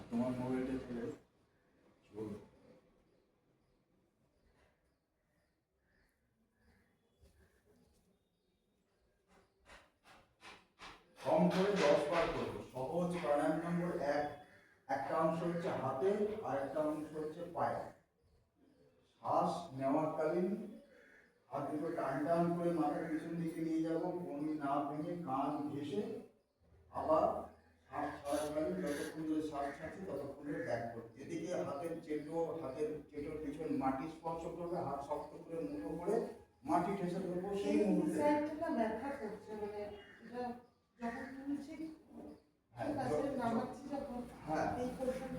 তোমার মোবাইলটা ছেড়ে চলো। কম করে 10 বার করবো। সহজ প্রাণায়াম নম্বর 1। একটা অংশ হচ্ছে হাতে আর একটা অংশ হচ্ছে পায়ে। শ্বাস নেওয়াকালীন হাত দুটো টান টান করে মাথার পিছন দিকে নিয়ে যাবো, বমি না ভেঙে কান ঘেঁষে। আবার শ্বাস ছাড়াকালীন যতক্ষণ ধরে শ্বাস ছাড়ছি ততক্ষণ ধরে ব্যাক করবো। এদিকে হাতের চেটোর পিছন মাটি স্পর্শ করবে, হাত শক্ত করে মুঠো করে মাটি ঠেসে ধরবো। সেই মুহূর্তে ব্যথা করছে, মানে এটা যখন তুলছি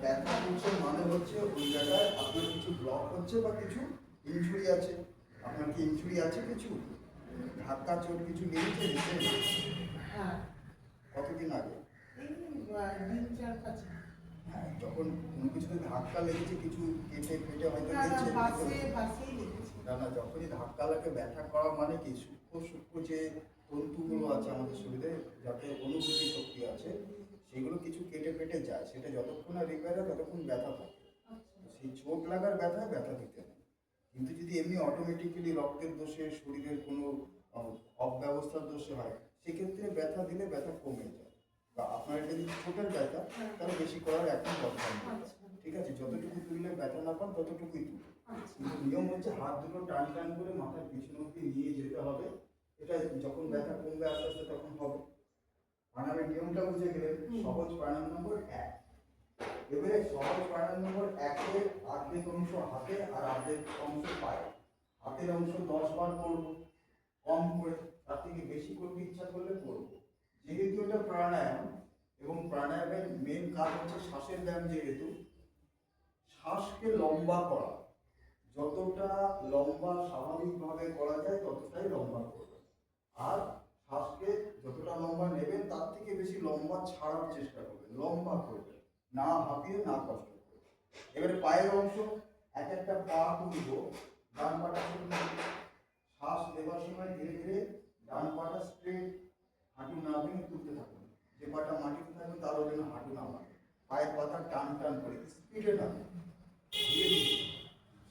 ব্যথা করছে মানে হচ্ছে ওই জায়গায় আপনার কিছু ব্লক হচ্ছে বা কিছু ইনজুরি আছে। আপনার কি ইনজুরি আছে? কিছু ধাক্কা চোট কিছু লেগেছে? হ্যাঁ। কতদিন আগে? হ্যাঁ, যখন কোনো কিছুতে ধাক্কা লেগেছে, কিছু কেটে ফেটে হয়তো লেগেছে। না না, যখনই ধাক্কা লাগে ব্যথা করা মানে কি সূক্ষ্ম সূক্ষ্ম যে তন্তুগুলো আছে আমাদের শরীরে, যাতে অনুভূতি শক্তি আছে, সেগুলো কিছু কেটে ফেটে যায়। সেটা যতক্ষণ না রিপেয়ার হয় ততক্ষণ ব্যথা থাকে। সেই চোট লাগার ব্যথা দিতে নেই। কিন্তু যদি এমনি অটোমেটিক্যালি রক্তের দোষে, শরীরের কোনো অব্যবস্থার দোষে হয়, সেক্ষেত্রে ব্যথা দিলে ব্যথা কমে যায়। বা আপনার এটা যদি ছোটের ব্যথা, তাহলে বেশি করার এখন দরকার নেই। ঠিক আছে, যতটুকু তুললে ব্যথা না পান ততটুকুই তুলুন। কিন্তু নিয়ম হচ্ছে হাত দুটো টান টান করে মাথার পিছন অব্দি নিয়ে যেতে হবে। এটা যখন ব্যথা কমবে আস্তে আস্তে তখন হবে। প্রাণায়ামের নিয়মটা বুঝে গেলেন। সহজ প্রাণায়াম নম্বর 1। এবারে সহজ প্রাণায়াম নম্বর 1-এর অর্ধেক অংশ হাতে আর অর্ধেক অংশ পায়ে। হাতের অংশ 10 বার করব, কম করে। তার থেকে বেশি করতে ইচ্ছা করলে করব। যেহেতু এটা প্রাণায়াম এবং প্রাণায়ামের মেন কাজ হচ্ছে শ্বাসের ব্যায়াম, যেহেতু শ্বাসকে লম্বা করা, যতটা লম্বা স্বাভাবিকভাবে করা যায় ততটাই লম্বা করবেন। আর শ্বাসকে যতটা লম্বা নেবেন তার থেকে বেশি লম্বা ছাড়ার চেষ্টা করবেন, লম্বা করবেন, না হাঁপিয়ে না কষ্ট করে। এবারে পায়ের অংশ, এক একটা পা তুলব, ডান পাটা শ্বাস নেবার সময় ধীরে ধীরে ডান পাটা স্ট্রেট, হাঁটু না ভেঙে তুলতে থাকুন। যে পাটা মাটিতে থাকবে তারও যেন হাঁটু না ভাঙে। পায়ের পাতা টান টান করে, স্পিডে না, ধীরে ধীরে।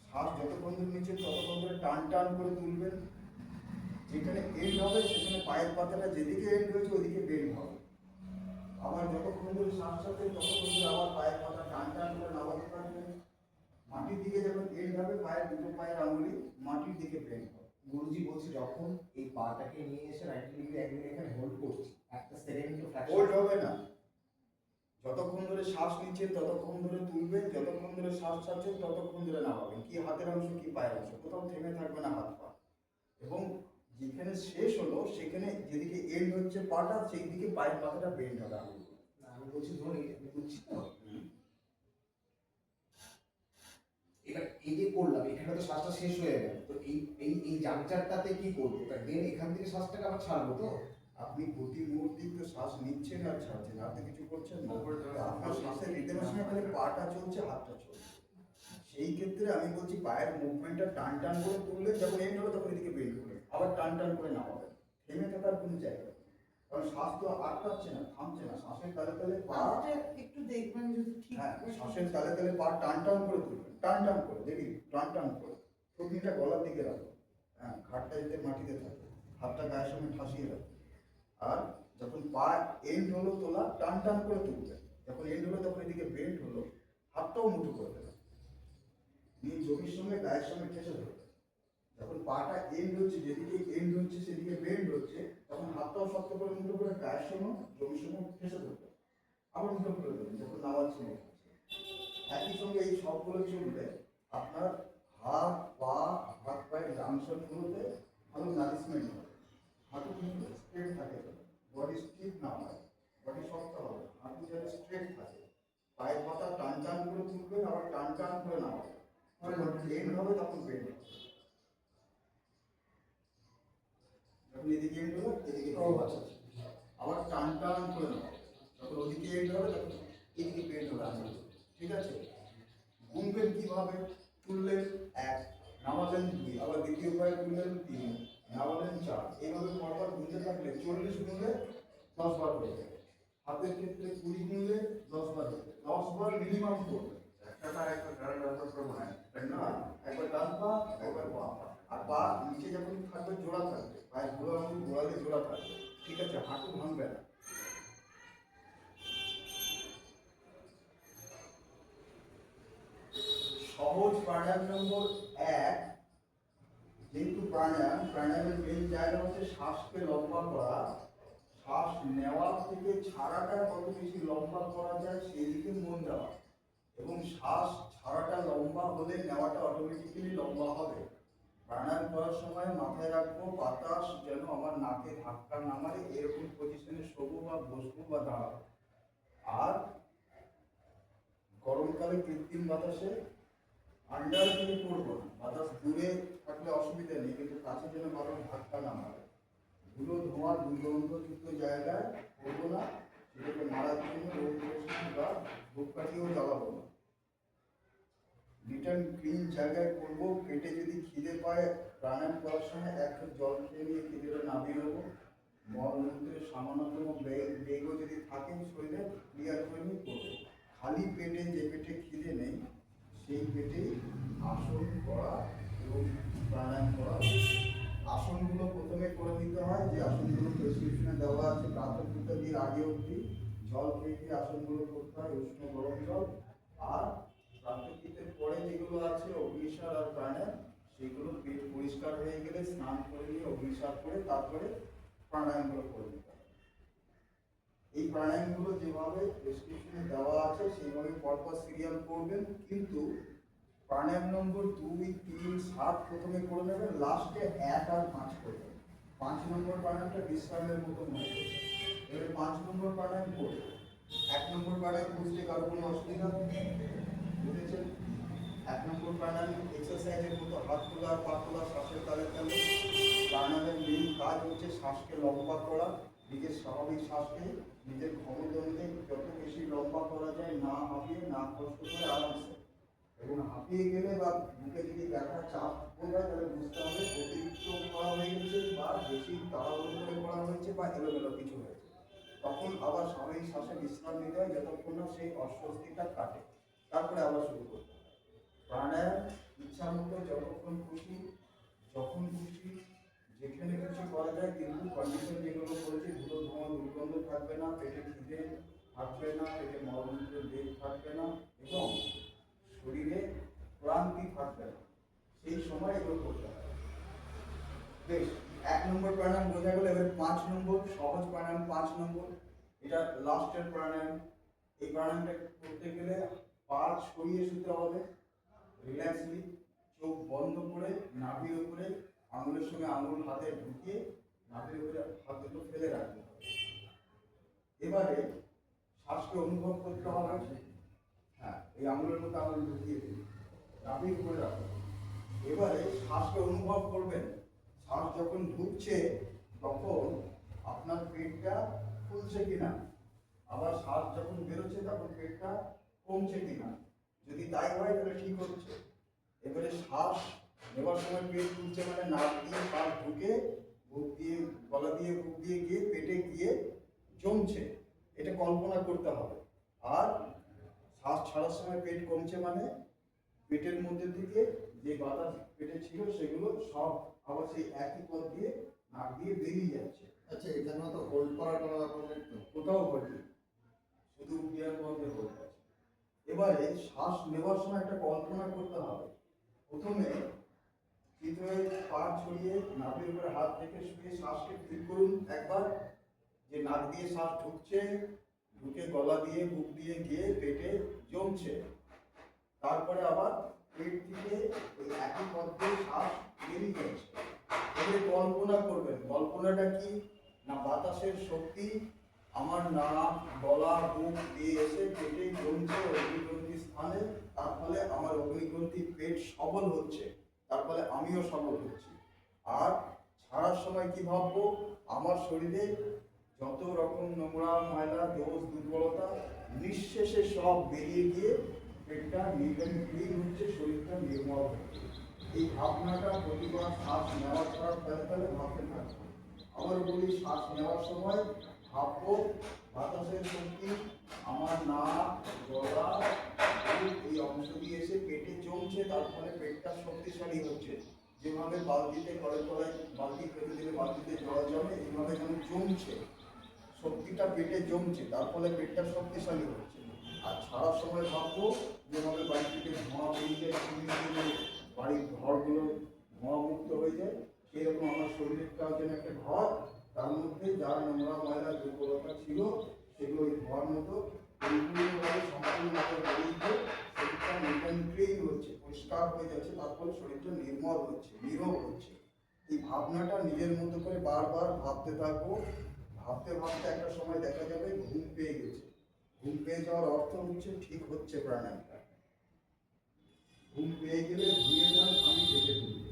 শ্বাস যতক্ষণ ধরে নিচ্ছেন ততক্ষণ ধরে টান টান করে তুলবেন। যেখানে এন্ড হবে সেখানে পায়ের পাতাটা যেদিকে এন্ড হয়েছে ওদিকে বেন্ড হবে। আবার যতক্ষণ ধরে শ্বাস ছাড়ছেন ততক্ষণ ধরে আবার পায়ের পাতা টান টান করে নামাতে পারবেন। মাটির দিকে যখন এন্ড হবে পায়ের দুটো পায়ের আঙুলি মাটির দিকে বেন্ড হবে। গুরুজি বলছি, যখন এই পাটাকে নিয়ে এসে 90 ডিগ্রি অ্যাঙ্গেলে এখানে হোল্ড করছি, একটা সেকেন্ড হোল্ড হবে না। যতক্ষণ ধরে শ্বাস নিচ্ছেন ততক্ষণ ধরে তুলবেন, যতক্ষণ ধরে শ্বাস ছাড়ছেন ততক্ষণ ধরে নামাবেন। কি হাতের অংশ কি পায়ের অংশ, কোথাও থেমে থাকবে না হাত পা। এবং যেখানে শেষ হলো সেখানে যেদিকে এন্ড হচ্ছে পাটা, সেই দিকে পায়ের পাতাটা বেন্ড হবে। আমি বলছি ধরুন আমি বুঝছি তো, এবার এই যে করলাম এখানে তো শ্বাসটা শেষ হয়ে গেল, তো এই এই এই জাংচারটাতে কি করবো? দেন এখান থেকে শ্বাসটাকে আবার ছাড়বো তো? আপনি প্রতি মুহূর্তে তো শ্বাস নিচ্ছেন আর ছাড়ছেন, আপনি কিছু করছেন না। আপনার শ্বাসের রিদমের সময় খালি পাটা চলছে, হাতটা চলছে। সেই ক্ষেত্রে আমি বলছি পায়ের মুভমেন্টটা টান টান করে তুললে, যখন এন্ড হবে তখন এদিকে বেন্ড করবেন, আবার টান টান করে নামাবেন। থেমে থাকার কোনো জায়গা নেই, কারণ শ্বাস তো আটকাচ্ছে না, থামছে না। শ্বাসের তালে তালে পা একটু দেখবেন যদি ঠিক। হ্যাঁ, শ্বাসের তালে তালে পা টান টান করে তুলবেন, টান টান করে, দেখি টান টান করে। থুতনিটা গলার দিকে রাখো, হ্যাঁ, ঘাটটা যাতে মাটিতে থাকে, হাতটা গায়ের সঙ্গে ঠাসিয়ে রাখো। আর যখন পা এন্ড হলো তোলা, টান টান করে তুলবেন। যখন এন্ড হলো তখন এদিকে বেন্ড হলো, হাতটাও মুঠো করে দেবেন, নিয়ে জমির সঙ্গে গায়ের সঙ্গে ঠেসে ধরবেন। যখন পাটা এন্ড হচ্ছে, যেদিকে এন্ড হচ্ছে সেদিকে বেন্ড হচ্ছে, তখন হাতটাও শক্ত করে মুঠো করে গায়ের সঙ্গে জমির সঙ্গে ঠেসে ধরবেন। আবার মুঠো করে দেবেন যখন নামাচ্ছেন। একই সঙ্গে এই সবগুলো চলবে। আপনার হাত পায়ের জাংশনগুলোতে ভালো নারিশমেন্ট হবে। হাঁটু কিন্তু স্ট্রেট থাকে, বডি স্টিফ না হয়, বডি শক্ত হবে, হাঁটু যাতে স্ট্রেট থাকে। পায়ের পাতা টান টান করে তুলবেন, আবার টান টান করে নামাবেন। যখন বেন্ড হবে তখন বেন্ড হবে। যখন এদিকে এন্ড হলো এদিকে আবার টান টান করে নামাবেন। যখন ওদিকে এন্ড হবে তখন এদিকে বেন্ড হবে। ঠিক আছে? গুনবেন কিভাবে? তুললেন 1, নামালেন 2, আবার দ্বিতীয় পায়ে তুললেন 3, নামালেন 4। এইভাবে পরপর গুনতে থাকলে 40 গুনলে 10 বার হয়ে যাবে। হাতের ক্ষেত্রে 20 নিলে 10 বার হবে। 10 বার মিনিমাম করবে। একটা পা একবার কারণ ব্যবহার করবো না না, একবার ডান পা, একবার বাম পা। আর পা নিচে যখন থাকবে জোড়া থাকবে, পায়ের গোড়া আঙুল গোড়ালে জোড়া থাকবে। ঠিক আছে, হাঁটু ভাঙবে না। সহজ প্রাণায়াম নম্বর 1, যেহেতু প্রাণায়ামের মেন জায়গা হচ্ছে শ্বাসকে লম্বা করা, শ্বাস নেওয়া থেকে ছাড়াটা কত বেশি লম্বা করা যায় সেই দিকে মন দেওয়া, এবং শ্বাস ছাড়াটা লম্বা হলে নেওয়াটা অটোমেটিক্যালি লম্বা হবে। প্রাণায়াম করার সময় মাথায় রাখবো বাতাস যেন আমার নাকে ধাক্কা না মারে, এরকম পজিশনে শোবো বা বসবো বা দাঁড়াবো। আর গরমকালে কৃত্রিম বাতাসে আন্ডার থেকে করবো না, বাতাস দূরে থাকলে অসুবিধা নেই, কিন্তু কাছে যেন বাতাস ধাক্কা না মারে। ধুলো ধোঁয়া দুর্গন্ধযুক্ত জায়গায় করবো না, সেটাকে মারার জন্য বা ধূপকাঠিও জ্বালাবো না। রিটার্ন ক্লিন জায়গায় করবো। পেটে যদি খিদে পায় প্রাণায়াম করার সময় এক কাপ জল খেয়ে নিয়ে খিদেটা নামিয়ে নেবো। মলমূত্রের সামান্যতম বেগও যদি থাকে শরীরে ক্লিয়ার করে নিয়ে করবো। খালি পেটে, যে পেটে খিদে নেই সেই পেটে আসন করা এবং প্রাণায়াম করা। আসনগুলো প্রথমে করে নিতে হয়, যে আসনগুলো প্রেসক্রিপশনে দেওয়া আছে প্রাতঃভূত দিয়ে আগে অবধি জল খেয়ে আসনগুলো করতে হয়, উষ্ণ গরম জল। আর প্রাতঃকৃতের পরে যেগুলো আছে অগ্নিসার আর প্রাণায়াম, সেগুলো পেট পরিষ্কার হয়ে গেলে স্নান করে নিয়ে অগ্নিসার করে তারপরে প্রাণায়ামগুলো করে নিতে হবে। এই প্রাণায়ামগুলো যেভাবে ডেসক্রিপশনে দেওয়া আছে সেইভাবে পরপর সিরিয়াল করবেন, কিন্তু প্রাণায়াম নম্বর 2, 3, 7 প্রথমে করে নেবেন, লাস্টে 1 আর 5 করবেন। 5 নম্বর প্রাণায়ামটা বিশ্রামের মতো মনে করবেন। এবারে 5 নম্বর প্রাণায়াম করবেন। 1 নম্বর প্রাণায়াম বুঝতে কারো কোনো অসুবিধা বুঝেছেন? 1 নম্বর প্রাণায়াম এক্সারসাইজের মতো হাত তোলা পা তোলা শ্বাসের তালে তালে। প্রাণায়ামের মেন কাজ হচ্ছে শ্বাসকে লম্বা করা, নিজের স্বাভাবিক শ্বাসকে নিজের ক্ষমতান্তে যত বেশি লম্বা করা যায়, না হাঁপিয়ে না কষ্ট করে আরামসে। এবং হাঁপিয়ে গেলে বা বুকে যদি ব্যথা চাপ হয়ে যায় তাহলে বুঝতে হবে অতিরিক্ত করা হয়ে গেছে বা বেশি তাড়াহুড়ো করে করা হয়েছে বা এলোমেলো কিছু হয়েছে। তখন আবার স্বাভাবিক শ্বাসে বিশ্রাম নিতে হয় যতক্ষণ না সেই অস্বস্তিটা কাটে, তারপরে আবার শুরু করতে হয়। প্রাণায়াম ইচ্ছা মতো যতক্ষণ খুশি, যখন খুশি, যেখানে খুশি করা যায়, কিন্তু কন্ডিশন যেগুলো করেছি ধুলো ধোঁয়া দুর্গন্ধ থাকবে না, পেটে খিদে থাকবে না, পেটে মলমূত্রের বেগ থাকবে না, এবং শরীরে ক্লান্তি থাকবে না, সেই সময় এগুলো করতে হবে। বেশ, 1 নম্বর প্রাণায়াম বোঝা গেল। এবার 5 নম্বর সহজ প্রাণায়াম। 5 নম্বর এটা লাস্টের প্রাণায়াম। এই প্রাণায়ামটা করতে গেলে পা ছড়িয়ে শুতে হবে, রিল্যাক্সলি, চোখ বন্ধ করে নাভির উপরে আঙুলের সঙ্গে আঙুল হাতে ঢুকিয়ে নাভির উপরে হাত দুটো ফেলে রাখতে হবে। এবারে শ্বাসকে অনুভব করতে হবে। হ্যাঁ, এই আঙুলের মধ্যে আঙুল ঢুকিয়ে দিন, নাভির উপরে রাখুন। এবারে শ্বাসকে অনুভব করবেন। শ্বাস যখন ঢুকছে তখন আপনার পেটটা ফুলছে কিনা, আবার শ্বাস যখন বেরোচ্ছে তখন পেটটা কমছে কিনা। যদি তাই হয় তাহলে ঠিক হচ্ছে। এবারে শ্বাস নেওয়ার সময় পেট ফুলছে মানে নাক দিয়ে শ্বাস ঢুকে বুক দিয়ে গলা দিয়ে বুক দিয়ে গিয়ে পেটে গিয়ে জমছে, এটা কল্পনা করতে হবে। আর শ্বাস ছাড়ার সময় পেট কমছে মানে পেটের মধ্যে থেকে যে বাতাস পেটে ছিল সেগুলো সব আবার সেই একই পথ দিয়ে নাক দিয়ে বেরিয়ে যাচ্ছে। আচ্ছা, এখানেও তো হোল্ড করার কোনো ব্যাপার নেই তো? কোথাও ঘটে, শুধু ক্লিয়ার বন্ধে করতে আছে। এবারে শ্বাস নেওয়ার সময় একটা কল্পনা করতে হবে। প্রথমে চিত্রে পা ছড়িয়ে নাকের উপরে হাত রেখে শুয়ে শ্বাসকে ফিল করুন একবার, যে নাক দিয়ে শ্বাস ঢুকছে, ঢুকে গলা দিয়ে বুক দিয়ে গিয়ে পেটে জমছে। তারপরে আবার পেট থেকে ওই একই পথ দিয়ে শ্বাস বেরিয়ে যাচ্ছে। এবারে কল্পনা করবেন, কল্পনাটা কি না বাতাসের শক্তি আমার নাক গলা বুক দিয়ে এসে পেটে জমছে অগ্নিগ্রন্থি স্থানে, তার ফলে আমার অগ্নিগ্রন্থি পেট সবল হচ্ছে, তার ফলে আমিও সবল হচ্ছি। আর ছাড়ার সময় কি ভাববো, আমার শরীরে যত রকম নোংরা ময়লা দোষ দুর্বলতা নিঃশেষে সব বেরিয়ে গিয়ে পেটটা ক্লিন হচ্ছে, শরীরটা নির্মল হচ্ছে। এই ভাবনাটা প্রতিবার শ্বাস নেওয়ার ছাড়ার ফলে ফলে ভাবতে থাকবে। আবার বলি, শ্বাস নেওয়ার সময় ভাববো বাতাসের শক্তি আমার নাক, গলা, বুক এই অংশ দিয়ে এসে পেটে জমছে, তার ফলে পেটটা শক্তিশালী হচ্ছে। যেভাবে বালতিতে ঘরের তলায় বালতি ফেলে দিলে বালতিতে জল জমে, এইভাবে যেন জমছে, শক্তিটা পেটে জমছে, তার ফলে পেটটা শক্তিশালী হচ্ছে। আর ছাড়ার সময় ভাববো যেভাবে বাড়ি থেকে ধোঁয়া বেরিয়ে যায়, বাড়ির ঘরগুলো ধোঁয়া মুক্ত হয়ে যায়, সেরকম আমার শরীরটাও যেন একটা ঘর, তার মধ্যে যার নোংরা ময়লা দুর্বলতা ছিল সেগুলো ওই ধোঁয়ার মতো পরিপূর্ণভাবে সম্পূর্ণভাবে বেরিয়ে গিয়ে শরীরটা নির্মন্ত্রেই হচ্ছে, পরিষ্কার হয়ে যাচ্ছে, তার ফলে শরীরটা নির্মল হচ্ছে, নীরব হচ্ছে। এই ভাবনাটা নিজের মতো করে বারবার ভাবতে থাকবো। ভাবতে ভাবতে একটা সময় দেখা যাবে ঘুম পেয়ে গেছে। ঘুম পেয়ে যাওয়ার অর্থ হচ্ছে ঠিক হচ্ছে প্রাণায়ামটা। ঘুম পেয়ে গেলে ধুয়ে যান, আমি ডেকে তুলব।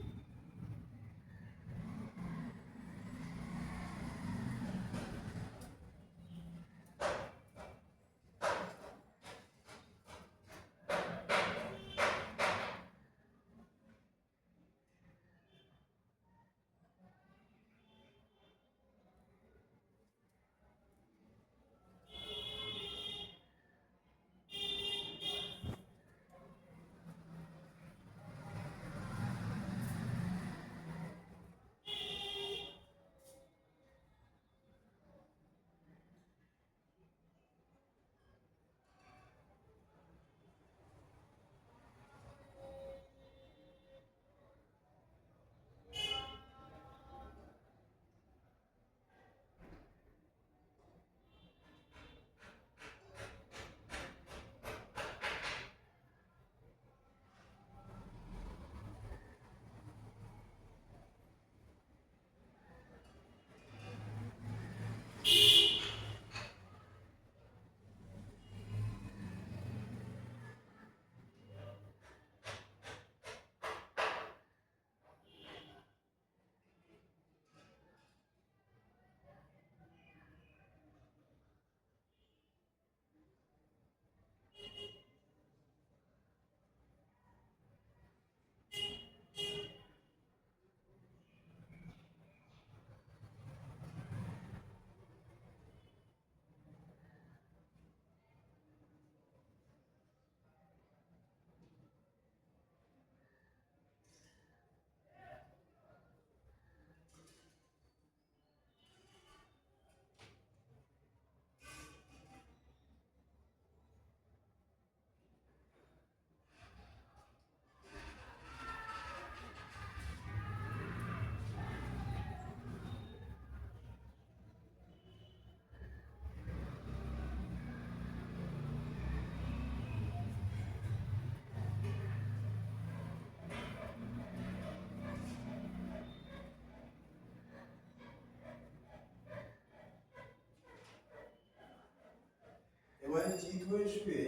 এবারে চিত হয়ে শুয়ে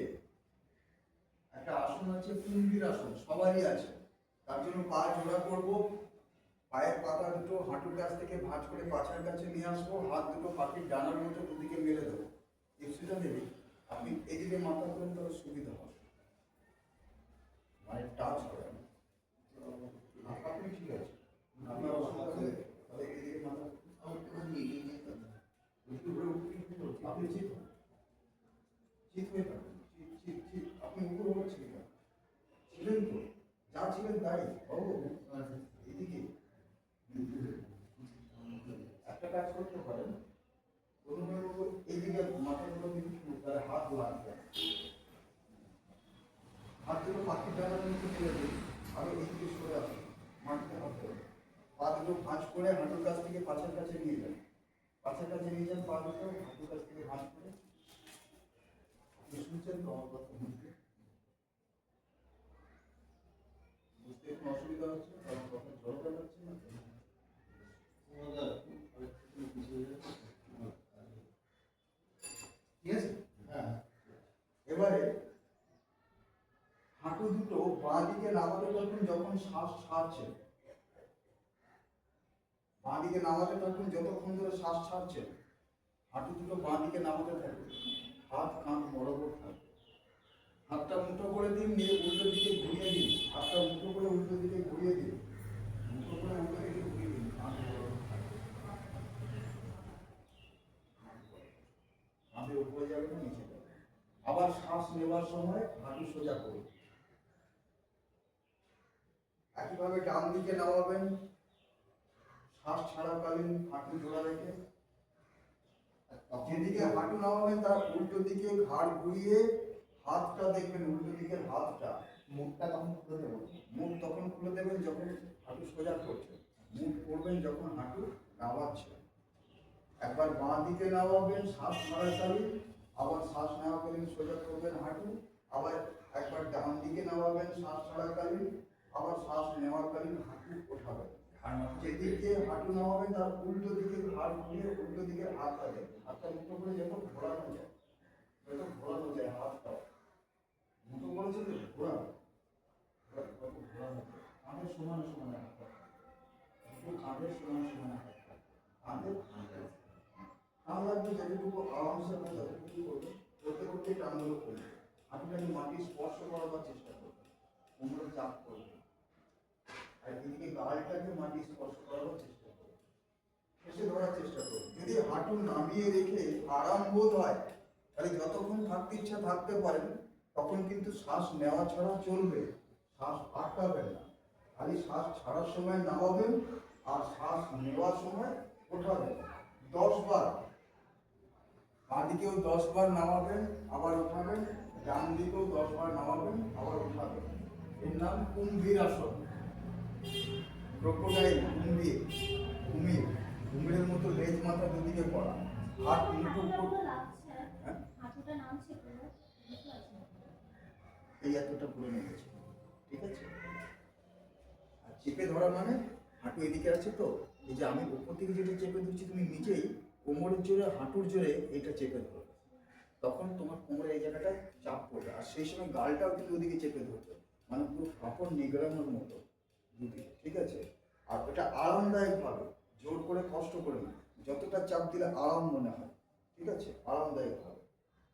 একটা আসন আছে, কুম্ভীর আসন, সবারই আছে। তার জন্য পা জোড়া করবো, পায়ের পাতা দুটো হাঁটুর কাছ থেকে ভাঁজ করে পাছার কাছে নিয়ে আসবো, হাত দুটো পাখির ডানার মতো দুদিকে মেলে দেবো। কিছুটা দেবে, আপনি এদিকে মাথা করেন তাহলে সুবিধা হবে, মানে টাচ করেন। আপনি ঠিক আছে, আপনার অসুবিধা হলে তাহলে এদিকে মাথা আপনি চিত হন, চিত হয়ে থাকুন, আপনি উপর ছিলেন ছিলেন তো, যা ছিলেন তাই বাবু। এদিকে একটা কাজ করতে পারেন, এইদিকে মাথাগুলো কিন্তু তার হাত লাগবে, হাতগুলো পাখির ডানার মধ্যে ফেলে দিন, আরো এইদিকে সরে আসুন, মাটিতে হাত দেবেন, পা দুটো ভাঁজ করে হাঁটুর কাছ থেকে পাছের কাছে নিয়ে যান, পাছের কাছে নিয়ে যান, পা দুটো হাঁটুর কাছ থেকে ভাঁজ করে। আপনি শুনছেন তো আমার কথা? বুঝতে কোনো অসুবিধা হচ্ছে? কারণ কথা জড়তা লাগছে না? ঠিক আছে? হ্যাঁ। এবারে হাঁটু দুটো বাঁ দিকে নামাতে থাকুন, যখন শ্বাস ছাড়ছে, বাঁ দিকে নামাতে থাকুন, যতক্ষণ ধরে শ্বাস ছাড়ছে হাঁটু দুটো বাঁ দিকে নামাতে থাকুন, হাত কাঁধ বরাবর থাকবে। হাতটা মুঠো করে দিন, নিয়ে উল্টো দিকে ঘুরিয়ে দিন, হাতটা মুঠো করে উল্টো দিকে ঘুরিয়ে দিন, মুঠো করে উল্টো দিকে ঘুরিয়ে দিন, কাঁধে আবার শ্বাস নেওয়ার সময় হাঁটু সোজা করুন। একইভাবে ডান দিকে নামাবেন, শ্বাস ছাড়াকালীন হাঁটু জোড়া রেখে। যেদিকে হাঁটু নামাবেন তার উল্টো দিকে ঘাড় ঘুরিয়ে হাতটা দেখবেন, উল্টো দিকের হাতটা। মুখটা তখন খুলে দেবো। মুখ তখন খুলে দেবেন যখন হাঁটু সোজা করছে, মুখ করবেন যখন হাঁটু নামাচ্ছে। একবার বাঁ দিকে নামাবেন শ্বাস ছাড়াকালীন, আবার শ্বাস নেওয়াকালীন সোজা করবেন হাঁটু। আবার একবার ডান দিকে নামাবেন শ্বাস ছাড়াকালীন, আবার শ্বাস নেওয়াকালীন হাঁটু ওঠাবেন। যেদিকে হাঁটু নামাবেন তার উল্টো দিকে ঘাড় ঘুরিয়ে উল্টো দিকে হাত দেবেন। হাতটা মুঠো করে যত ঘোরানো যায়, হাতটা মুঠো করেছে ঘোরানো, কাঁধের সমান সমান হাতটা, কাঁধের সমান সমান হাতটা, কাঁধের টান লাগবে যেটুকু আরামসে আপনি যতটুকু করবেন, করতে করতে টানগুলো করবেন। হাঁটুটাকে মাটি স্পর্শ করাবার চেষ্টা করবেন, কোমরে চাপ করবেন, আর এদিকে গালটাকে মাটি স্পর্শ করাবার চেষ্টা করবেন, এসে ধরার চেষ্টা করবেন। যদি হাঁটু নামিয়ে রেখে আরাম বোধ হয় তাহলে যতক্ষণ থাকতে ইচ্ছা থাকতে পারেন, তখন কিন্তু শ্বাস নেওয়া ছাড়া চলবে, শ্বাস আটকাবেন না। খালি শ্বাস ছাড়ার সময় নামাবেন আর শ্বাস নেওয়ার সময় ওঠাবেন 10 বার। বাঁ দিকেও 10 বার নামাবেন আবার উঠাবেন, ডান দিকেও 10 বার নামাবেন আবার উঠাবেন। এর নাম কুম্ভীর আসন। ক্রোকোডাইল, কুম্ভীর, কুমির, কুমিরের মতো লেজ মাথা দুদিকে করা, হাত মুঠো হ্যাঁ এই এতটা পুরো নেমেছে, ঠিক আছে। আর চেপে ধরা মানে হাঁটু এদিকে আছে তো, এই যে আমি উপর থেকে যেটা চেপে ধরছি তুমি নিজেই কোমরের জোরে হাঁটুর জোরে এটা চেপে ধরবে, তখন তোমার কোমরে এই জায়গাটা চাপ পড়বে। আর সেই সময় গালটাও কিন্তু ওদিকে চেপে ধরবে, মানে পুরো কাপড় নিগড়ানোর মতো দুদিকে, ঠিক আছে। আর ওটা আরামদায়ক ভাবে, জোর করে কষ্ট করে না, যতটা চাপ দিলে আরাম মনে হয়, ঠিক আছে, আরামদায়ক ভাবে।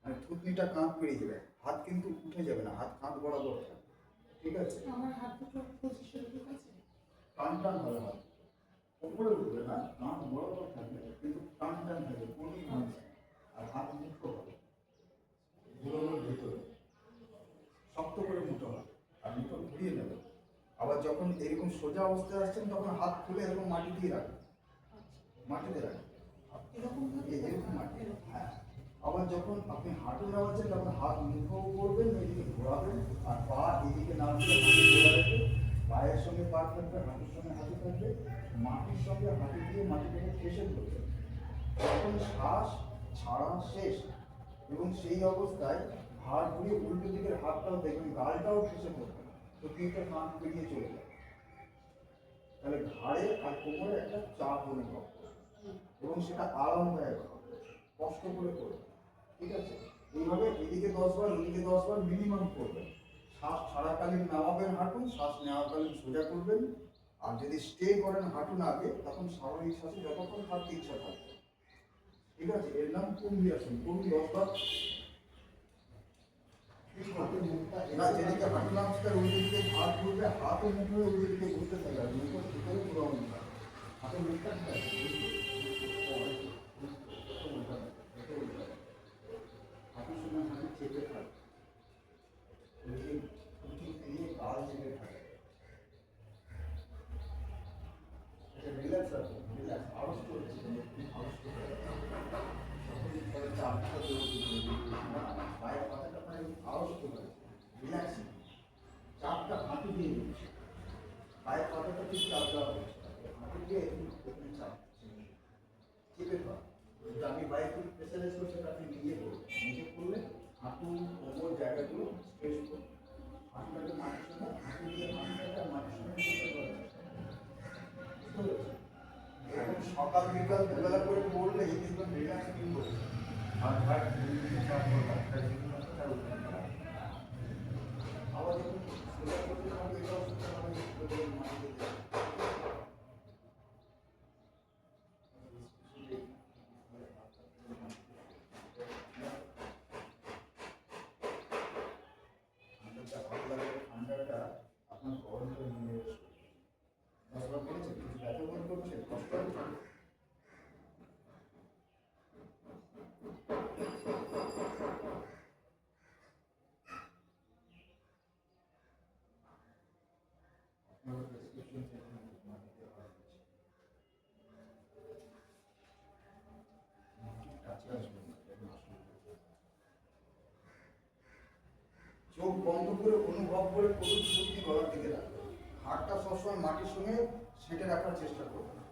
মানে থুতনিটা কাঁধ পেরিয়ে যাবে, হাত কিন্তু উঠে যাবে না, হাত কাঁধ বরাবর থাকবে, ঠিক আছে। আমার হাত দুটো পজিশন ঠিক আছে, টান টান হবে, হাত উপরে উঠবে না, কাঁধ বরাবর থাকবে কিন্তু টান টান হবে, কোনই ভাঙবে, আর হাত মুঠো হবে, ঘুরানোর ভেতরে শক্ত করে মুঠো হবে, আর মুঠো ঘুরিয়ে নেবে। আবার যখন এরকম সোজা অবস্থায় আসছেন তখন হাত খুলে এরকম মাটি দিয়ে রাখবে, মাটিতে রাখবে, এরকম এরকম মাটি, হ্যাঁ। আবার যখন আপনি হাঁটু নামাচ্ছেন তখন হাত মুঠো করবেন, এদিকে ঘোরাবেন, আর পা এদিকে নামলে হাঁটু ঘোরা রেখে পায়ের সঙ্গে পা থাকবে, হাঁটুর সঙ্গে হাঁটু থাকবে, মাটির সঙ্গে হাঁটু দিয়ে মাটিটাকে ঠেসে ধরবে। যখন শ্বাস ছাড়া শেষ এবং সেই অবস্থায় ঘাড় ঘুরিয়ে উল্টো দিকের হাতটাও দেখবেন, গালটাও ঠেসে ধরবে, তো তিনটা কাঁধ পেরিয়ে চলে যাবে। তাহলে ঘাড়ে আর কোমরে একটা চাপ অনুভব করবে এবং সেটা আরামদায়ক হবে, কষ্ট করে করবে, ঠিক আছে। এইভাবে এদিকে 10 বার ওদিকে 10 বার মিনিমাম করবেন। শ্বাস ছাড়াকালীন নামাবেন হাঁটু, শ্বাস নেওয়াকালীন সোজা করবেন। আর যদি স্টে করেন হাঁটু নাকে, তখন স্বাভাবিক শ্বাসে যতক্ষণ থাকতে ইচ্ছা থাকবে, ঠিক আছে। এর নাম কুম্ভী আসন। কুম্ভী 10 বার। না, যেদিকে হাঁটু নামছে তার উল্টো দিকে হাত ঘুরবে, হাতও মুখে উল্টো দিকে ঘুরতে থাকবে, আর মুখের ভিতরে পুরো হাতের মুখটা ঠিক আছে, হাঁটুর সময় হাঁটু চেপে থাকে, গাল চেপে থাকে, রিল্যাক্স আছে, রিল্যাক্স, আরো করছে, চাপটা পায়ের পাতাটা আরো করে রিল্যাক্স, চাপটা হাঁটু দিয়ে দিচ্ছে, পায়ের পাতাটা ঠিক চাপ দেওয়া হচ্ছে, হাঁটু দিয়ে চাপ চেপে ধরা। আমি বাইক প্রেসারাইজ করছি, আপনি নিজে করবেন, নিজে করলে হাঁটু কোমর জায়গাগুলো স্ট্রেচ করবে, হাঁটুটাকে মাটির সঙ্গে হাঁটু দিয়ে হাঁটুটাকে মাটির সঙ্গে এখন সকাল বিকাল দুবেলা করে করলে এই কিন্তু রিল্যাক্স ফিল করবে, হাত ঘাট চাপ করবে, আবার যখন সোজা করতে হবে এটাও সুস্থ হবে, মাটিতে ঠান্ডাটা আপনার গরম করে নিয়ে এসে 10 বার করেছেন, কিছু ব্যথা মনে করছেন, কষ্ট হচ্ছে, চোখ বন্ধ করে অনুভব করে প্রচুর শক্তি গলার দিকে রাখবে। হাতটা সবসময় মাটির সঙ্গে সেটে রাখার চেষ্টা করবে।